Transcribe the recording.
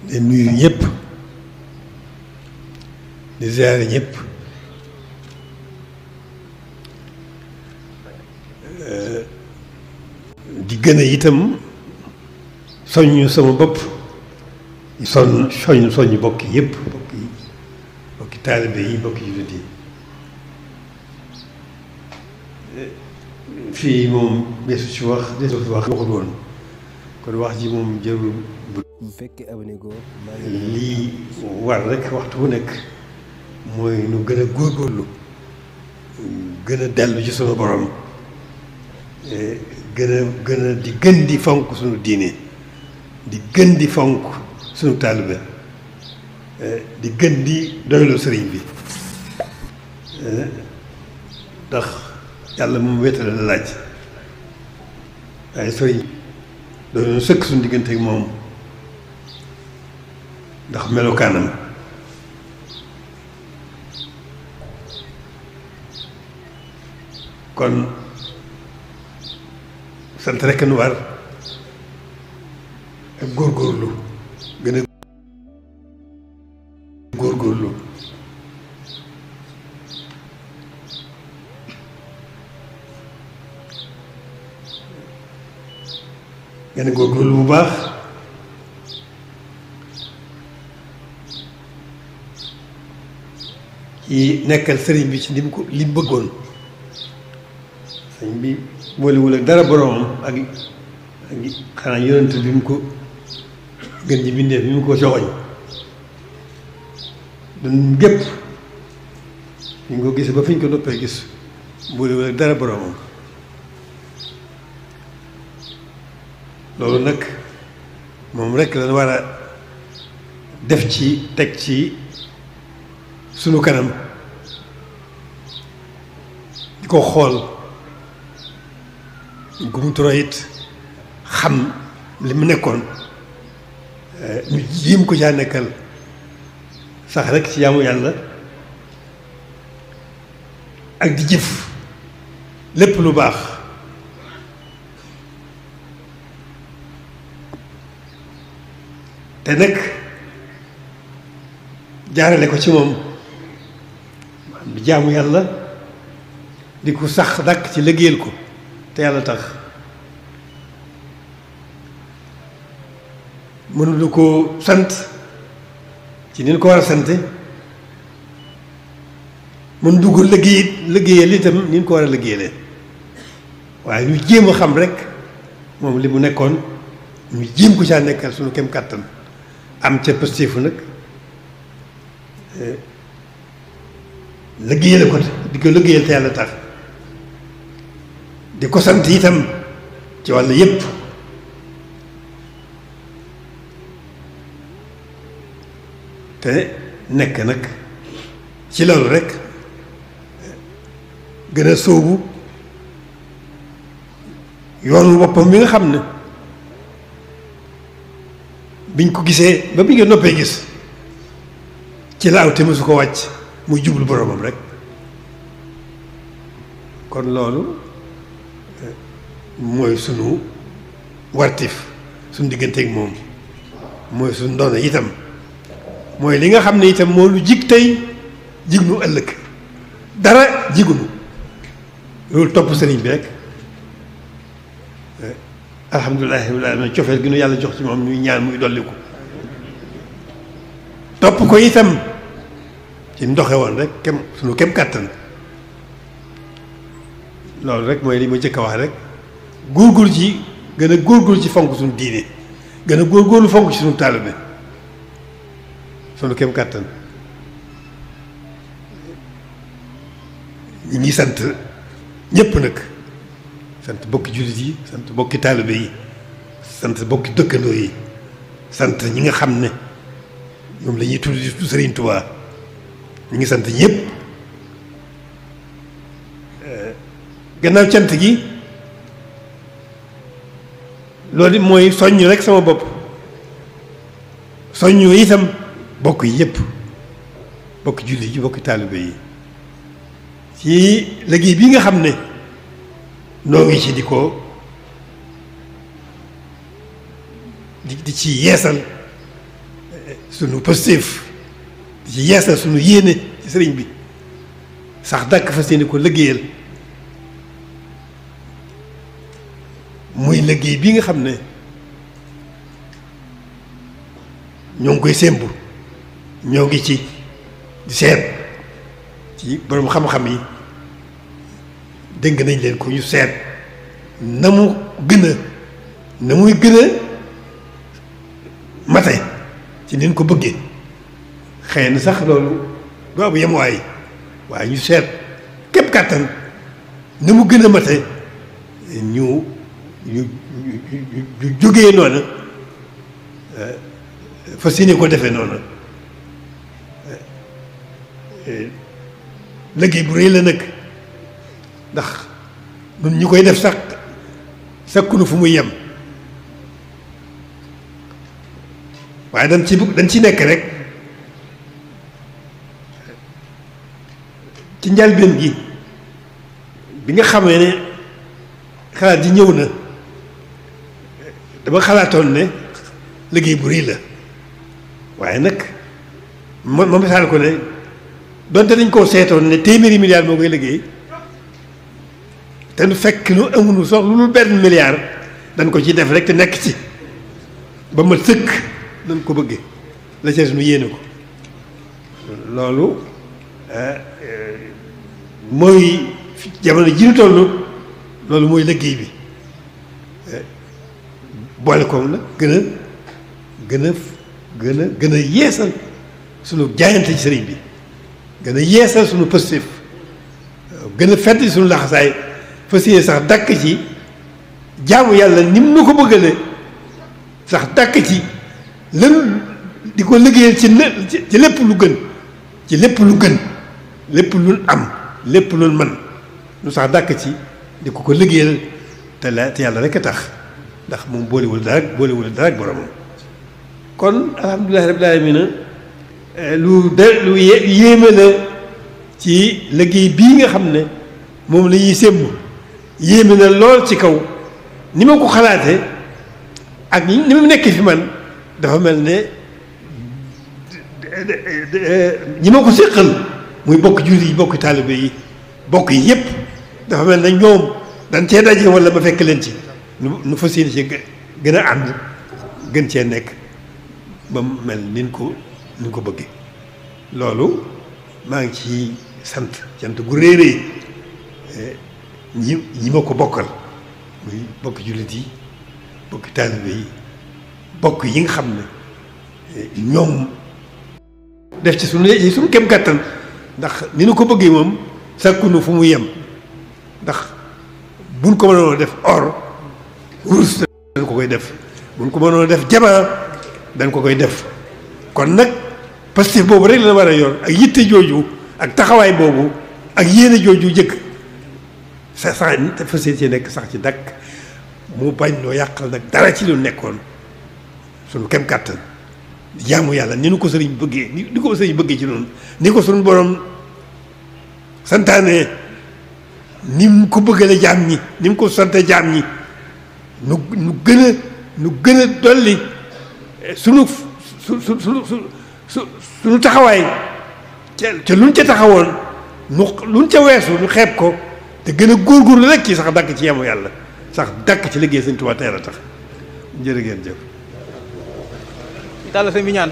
di nuyu ñëpp di ziare ñëpp di gën a itam soññ sama bopp soññ bokki yëpp bokki taalibe yi bokki jullit yi fii moom desu ci wax waxul woon kon wax ji moom jërul bu fekkee abonné go lii war rek waxtu wu nekk mooy nu gën a góorgóorlu gën a dellu ci sunu borom gën di fonk sunu diine di gën di fonk sunu taalibe di gën di doylu sëriñ bi ndax yàlla moom wéetale la laaj waaye sëriñ doon sëkk suñu diggante ak moom ndax melokaanam kon sant rekk nu war ak góorgóorlu gën a góorgóorlu gën a góorgóorlu bu baax ci nekkal sëriñ bi ci li mu bëggoon sëriñ bi boolewul ak dara boroomam ak xanaa yonent bi mu ko gën ji bindee bi mu ko joxoñ dun gépp ñu ngi ko gis ba fi ñu ko noppee gis boolewul ak dara boroomam loolu nag moom rekk lañ war a def ci teg ci sunu kanam di ko xool gu mu toro it xam li mu nekkoon ñu jéem ko caa nekkal sax rek ci jaamu yàlla ak di jëf lépp lu baax te nag jaarale ko ci moom di jaamu yàlla di ko sax dàkk ci liggéeyal ko te yàlla tax mënuñu ko sant ci ni ñu ko war a sante mën dugg liggéeyal itam ni ñu ko war a liggéeyalee waaye ñu jéem a xam rek moom li mu nekkoon ñu jéem ko caa nekkal suñu kem kàttan am ca pëstéefu nag liggéeyal ko di ko liggéeyal te yàlla tax di ko sant itam ci wàll yépp te nekk nag ci loolu rek gën a sóobu yoonu boppam bi nga xam ne biñ ko gisee ba bi nga noppee gis ci laaw te mësu ko wàcc muy jublu boroomam rek kon loolu mooy sunu wartif sunu digganteeg moom mooy sunu ndono itam mooy li nga xam ne itam moo lu jig tey jig nu ëllëg dara jigunu loolu topp sëriñ bi rek alhamdulilah rabbil alamin cofeel gi nu yàlla jox ci moom ñuy ñaan muy dolliku topp ko itam ci ndoxe woon rek kem sunu kem kàttan loolu rek mooy li ma jëkk a wax rek góorgóorlu ci gën a góorgóorlu ci fonk suñu diine gën a góorgóorlu fonk ci suñu taalibe sunu kem kàttan ñi ngi sant ñépp nag sant bokki jullit yi sant bokki taalibe yi sant bokki dëkkandoo yi sant ñi nga xam ne ñoom la ñuy tudd di Sëriñ Tuubaa ñi ngi sant ñépp gannaaw cant gi loolu mooy soññ rek sama bopp soññoo itam bokk yi yépp bokki jullit yi bokki taalibe yi ci liggéey bi nga xam ne noo ngi ci di ci yeesal sunu positif di ci yeesal sunu yéene ci sëriñ bi sax dàkk fas yéene ko liggéeyal muy liggéey bii nga xam ne ñoo ngi koy sémbu ñoo ngi ci di seet ci borom xam-xam yi dégg nañ leen ko ñu seet na mu gën a na muy gën a mate ci nin ko bëggee xëy na sax loolu du am yemuwaay waaye ñu seet képp kàttan na mu gën a mate ñu jógee noona fas yéene ko defee noona liggéey bu rëy la nag ndax ñun ñu koy def sax sakkunu fu muy yem waaye dañ ci nekk rek ci njalbeen gi bi nga xamee ne xalaat ji ñëw na dama xalaatoon ne liggéey bu rëy la waaye nag ma misaal ko ne donte dañ koo seetoon ne téeméeri milliards moo koy liggéey te nu fekk nu amuñu sox lu dul benn milliard dañ ko ci def rek te nekk ci ba ma sëkk nañ ko bëggee la ca nu yéene ko loolu mooy jamono ji nu toll loolu mooy liggéey bi boole ko nag gën a yeesal sunu jaayante ci sëriñ bi gën a yeesal sunu positif gën a fedd sunu laxasaay fas yéene sax dàkk ci jaamu yàlla ni mu nu ko bëggale sax dàkk ci lan di ko liggéeyal ci lépp lu gën ci lépp lu gën lépp lu am lépp lu man nu sax dàkk ci di ko liggéeyal te yàlla rek a tax ndax moom boolewul dara ak boromam kon alhamdulilahi rabbil alamin lu yéeme la ci liggéey bii nga xam ne moom la ñuy sémb yéeme na lool ci kaw ni ma ko xalaate ak ni mu nekk fi man dafa mel ne ñi ma ko séqal muy bokk jullit yi bokk taalibe yi bokk yi yépp dafa mel ne ñoom dañ cee daje wala ma fekk leen ci nu fas yéene ci gën a ànd gën cee nekk ba mel nin ko bëggee loolu maa ngi ci sant gu réeree ñi ma ko bokkal muy bokk jullit yi bokk taalibe yi bokk yi nga xam ne ñoom def ci suñu kem kàttan ndax ni nu ko bëggee moom sàkkunu fu mu yem ndax buñ ko mënoon def or wurus dañ ko koy def buñ ko mënoon def jamaa dañ ko koy def kon nag pastif boobu rek la war a yor ak yitte jooju ak taxawaay boobu ak yéene jooju jëkk sax te fas yéene nekk sax ci dakk mu bañ noo yàqal nag dara ci lu nekkoon suñu kem kàttan jaamu yàlla ni nu ko sëriñ bëggee ni ko sëriñ bëggee ci noonu ni ko suñu borom santaane ni mu ko bëggale jaam ñi ni mu ko sante jaam ñi nu gën a dolli suñu taxawaay ca luñ ca taxawoon luñ ca weesu nu xeeb ko te gën a góorgóorlu rek ci sax dàkk ci yamu yàlla sax dàkk ci liggéey Sëñ Tuubaa teel a tax jërë ngeen jëf. tàll sëñ bi ñaan.